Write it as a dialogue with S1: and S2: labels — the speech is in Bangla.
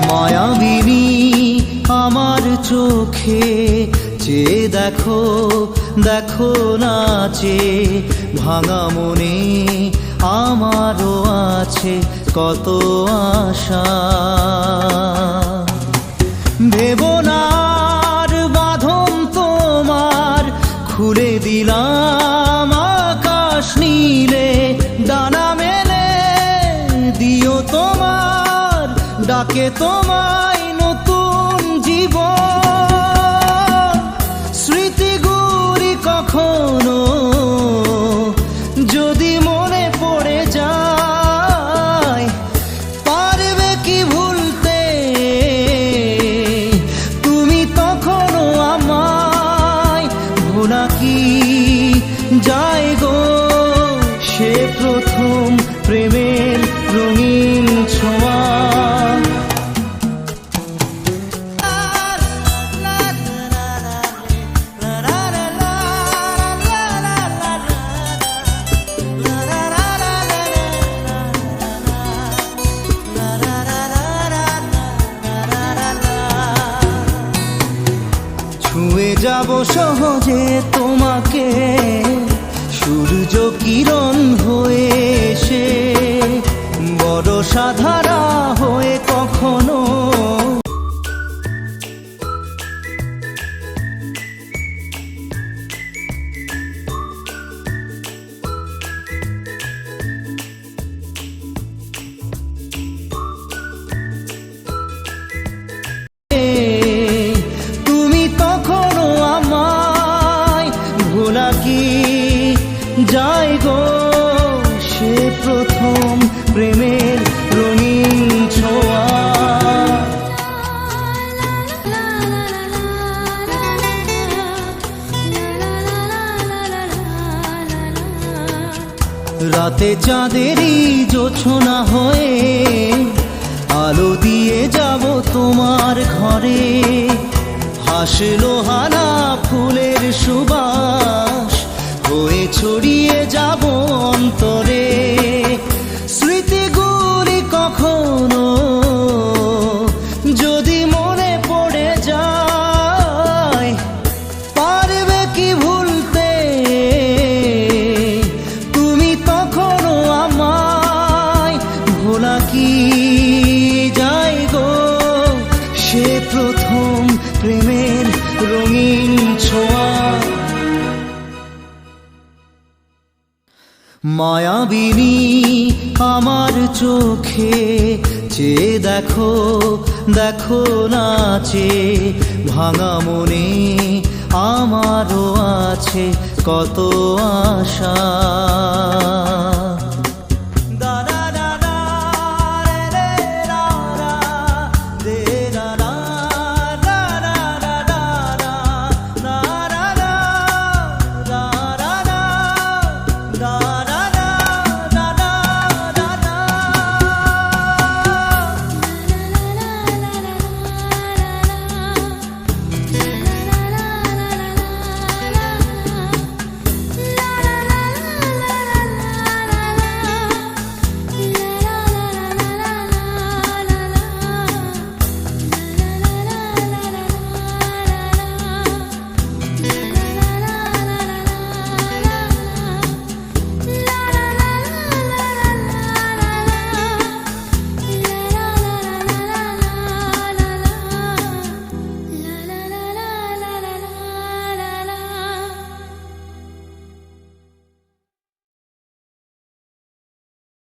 S1: মায়াবিনী আমার চোখে চেয়ে দেখো, দেখো নাচে ভাঙা মনে আমারও আছে কত আশা। ভেবনার বাঁধন তোমার খুলে দিলাম আকাশ নীলে, ডানা মেলে দিও তোমার ডাকে তোমায় নতুন জীবন। স্মৃতিগুলি কখনো যদি মনে পড়ে যায়, পারবে কি ভুলতে তুমি তখনও আমায়? ভোলা কি যায় গো সে প্রথম প্রেমের রঙিন ছোঁয়া। ছুঁয়ে যাব সহজে তোমাকে সূর্য কিরণ হয়ে এসে, বড় সাধারা হয়ে কখনো কি যায় গো সে প্রথম প্রেমের রঙিন ছোঁয়া। রাতে চাঁদেরই জোছনা হয়ে আলো দিয়ে যাব তোমার ঘরে, হাসলো হানা ফুলের সুবাস হয়ে ছড়িয়ে যাব অন্তরে। স্মৃতিগুলি কখনো যদি মনে পড়ে যায়, পারবে কি ভুলতে তুমি তখনও আমায়? ভোলা কি যায় গো সে প্রথম প্রেমের রঙিন ছোঁয়া। মায়াবিনী আমার চোখে চেয়ে দেখো, দেখো নাচে ভাঙা মনে আমারও আছে কত আশা।